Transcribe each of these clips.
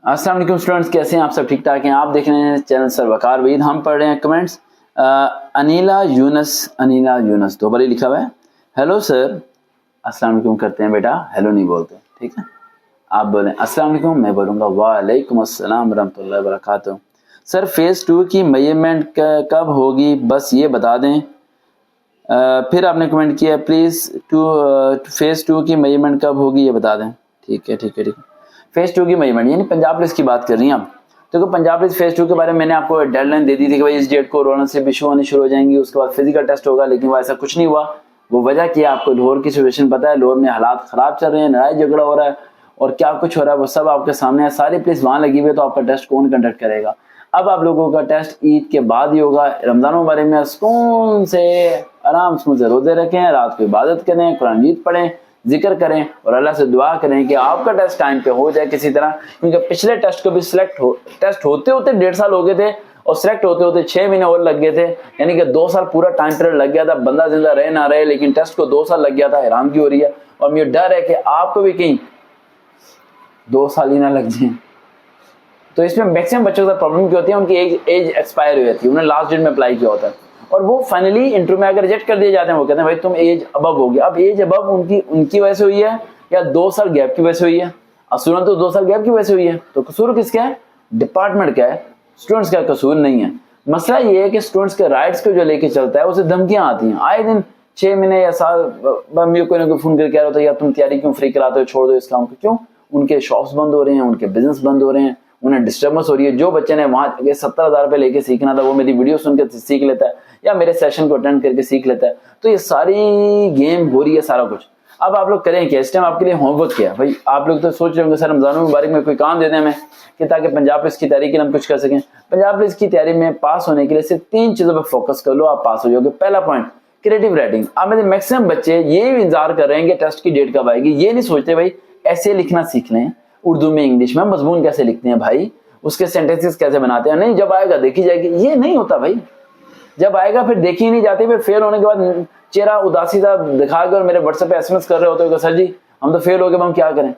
अस्सलाम वालेकुम स्टूडेंट्स, कैसे हैं आप सब? ठीक ठाक हैं? आप देख रहे हैं चैनल सर वकार वहीद। हम पढ़ रहे हैं कमेंट्स। अनीला यूनस दो बारी लिखा हुआ है। हेलो सर, अस्सलाम वालेकुम करते हैं बेटा, हेलो नहीं बोलते, ठीक है? आप बोलें अस्सलाम वालेकुम, मैं बोलूँगा वालेकुम अस्सलाम रहमतुल्लाहि व बरकातुहू। सर फेज़ 2 की मेजरमेंट कब होगी, बस ये बता दें। फिर आपने कमेंट किया प्लीज़ फेज़ 2 की मेजरमेंट कब होगी ये बता दें। ठीक है। फेज़ 2 की मेजरमेंट यानी पंजाब पुलिस की बात कर रही हैं आप। तो पंजाब पुलिस फेज़ 2 के बारे में मैंने आपको डेडलाइन दे दी थी कि भाई इस डेट को रोना से इशू होने शुरू हो जाएंगी, उसके बाद फिजिकल टेस्ट होगा, लेकिन वो ऐसा कुछ नहीं हुआ। वो वजह क्या, आपको लाहौर की सिचुएशन पता है, लाहौर में हालात ख़राब चल रहे हैं, लड़ाई झगड़ा हो रहा है और क्या कुछ हो रहा है वो सब आपके सामने है। सारी पुलिस वहाँ लगी हुई है, तो आपका टेस्ट कौन कंडक्ट करेगा? अब आप लोगों का टेस्ट ईद के बाद ही होगा। रमज़ान मुबारक में सुकून से आराम से रोज़े रखें, रात को इबादत करें, कुरान मजीद पढ़ें, जिक्र करें और अल्लाह से दुआ करें कि आपका टेस्ट टाइम पे हो जाए किसी तरह। क्योंकि पिछले टेस्ट को भी टेस्ट होते होते 1.5 साल हो गए थे और सिलेक्ट होते होते 6 महीने और लग गए थे, यानी कि 2 साल पूरा टाइम पीरियड लग गया था। बंदा जिंदा रहे ना रहे, लेकिन टेस्ट को 2 साल लग गया था। हैरान की हो रही है और मुझे डर है कि आपको भी कहीं 2 साल ही ना लग जाए। तो इसमें मैक्सिमम बच्चों का प्रॉब्लम क्या होती है, उनकी एज एक्सपायर हो जाती है, उन्होंने लास्ट डेट में अप्लाई किया होता है और वो फाइनली इंटरव्यू में अगर रिजेक्ट कर दिए जाते हैं, वो कहते हैं भाई तुम एज अबव होगी। अब एज अबव उनकी वजह से हुई है या 2 साल गैप की वजह से हुई है? असूलन तो 2 साल गैप की वजह से हुई है। तो कसूर किसका है? डिपार्टमेंट का है, स्टूडेंट्स का कसूर नहीं है। मसला ये है कि स्टूडेंट्स के राइट्स को जो लेके चलता है उसे धमकियां आती हैं आए दिन। 6 महीने या साल कोई ना कोई फोन करके कह रहा होता है यार तुम तैयारी क्यों फ्री कराते हो, छोड़ दो इस काम को। क्यों? उनके शॉप्स बंद हो रहे हैं, उनके बिजनेस बंद हो रहे हैं, उन्हें डिस्टर्बेंस हो रही है। जो बच्चे ने वहां 70,000 रुपए लेके सीखना था वो मेरी वीडियो सुन के सीख लेता है या मेरे सेशन को अटेंड करके सीख लेता है। तो ये सारी गेम हो रही है, सारा कुछ। अब आप लोग करें क्या? इस टाइम आपके लिए होमवर्क क्या है भाई? आप लोग तो सोच रहे होंगे सर रमजान मुबारक में कोई काम दे दें हमें कि ताकि पंजाब पुलिस की तैयारी के लिए हम कुछ कर सकें। पंजाब पुलिस की तैयारी में पास होने के लिए सिर्फ 3 चीजों पर फोकस कर लो, आप पास हो जाओगे। पहला पॉइंट, क्रिएटिव राइटिंग। आप में मैक्सिमम बच्चे ये इंतजार कर रहे हैं कि टेस्ट की डेट कब आएगी। ये नहीं सोचते भाई ऐसे लिखना सीख लें, उर्दू में इंग्लिश में मजमून कैसे लिखते हैं भाई, उसके सेंटेंसेस कैसे बनाते हैं। नहीं, जब आएगा देखी जाएगी। ये नहीं होता भाई, जब आएगा फिर देखी ही नहीं जाती। फिर फेल होने के बाद चेहरा उदासी सा दिखाकर मेरे व्हाट्सएप पे एसएमएस कर रहे होते हो सर जी हम तो फेल हो गए, हम क्या करें?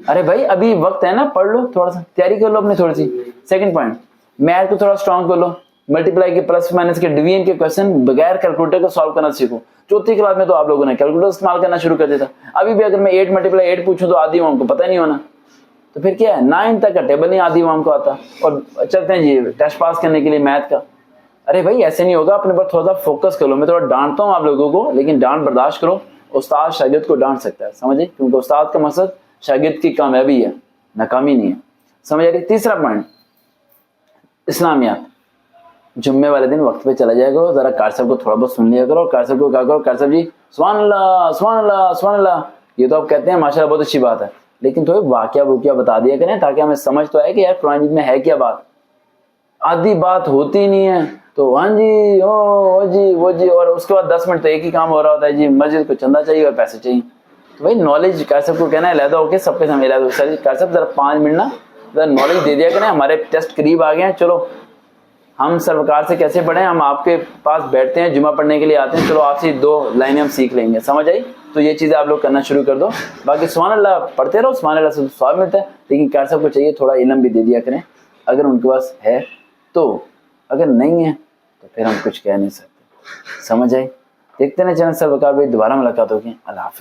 अरे भाई अभी वक्त है ना, पढ़ लो, थोड़ा सा तैयारी कर लो अपनी थोड़ी सी। सेकंड पॉइंट, मैथ को थोड़ा स्ट्रांग कर लो, मल्टीप्लाई के प्लस माइनस के डिवीजन के क्वेश्चन बगैर कैलकुलेटर को सॉल्व करना सीखो। 4th क्लास में तो आप लोगों ने कैलकुलेटर इस्तेमाल करना शुरू कर दिया था। अभी भी अगर मैं 8 × 8 पूछूं तो आधी हमको पता नहीं होना। तो फिर क्या है, 9 तक का टेबल नहीं आधी हमको आता और चलते हैं जी टेस्ट पास करने के लिए मैथ का। अरे भाई ऐसे नहीं होगा, अपने पर थोड़ा सा फोकस कर लो। मैं थोड़ा डांटता हूँ आप लोगों को, लेकिन डांट बर्दाश्त करो। उस्ताद शागिर्द को डांट सकता है, समझे? क्योंकि उस्ताद का मकसद शागिर्द की कामयाबी है, नाकामी नहीं है। समझ आ रही? तीसरा पॉइंट, इस्लामियात। जुम्मे वाले दिन वक्त पे चला जाया करो, जरा कार साहब को थोड़ा बहुत सुन लिया करो। कार साहब को कहा करो कार साहब जी सुभान अल्लाह सुभान अल्लाह सुभान अल्लाह। ये तो आप कहते हैं माशाल्लाह बहुत अच्छी बात है, लेकिन थोड़े वाकया बता दिया करें ताकि हमें समझ तो आए कि यार कुरान मजीद में है क्या बात। आधी बात होती नहीं है तो हाँ जी ओ जी वो जी, और उसके बाद 10 मिनट तो एक ही काम हो रहा होता है जी, मस्जिद को चंदा चाहिए और पैसे चाहिए। तो भाई नॉलेज कार साहब को कहना है लहदा होके सबके सामने लहदा सर कार साहब जरा 5 मिनट ना जरा नॉलेज दे दिया करें, हमारे टेस्ट करीब आ गए हैं। चलो हम सरकार से कैसे पढ़ें, हम आपके पास बैठते हैं, जुमा पढ़ने के लिए आते हैं, चलो आपसे 2 लाइनें हम सीख लेंगे। समझ आई? तो ये चीज़ें आप लोग करना शुरू कर दो। बाकी सुभान अल्लाह पढ़ते रहो, सुभान अल्लाह से सवाब मिलता है, लेकिन कार साहब को चाहिए थोड़ा इल्म भी दे दिया करें अगर उनके पास है तो। अगर नहीं है तो फिर हम कुछ कह नहीं सकते। समझ आई? देखते ना चैनल सर वकार भाई, दोबारा मुलाकात होगी। अल्लाह हाफ़िज़।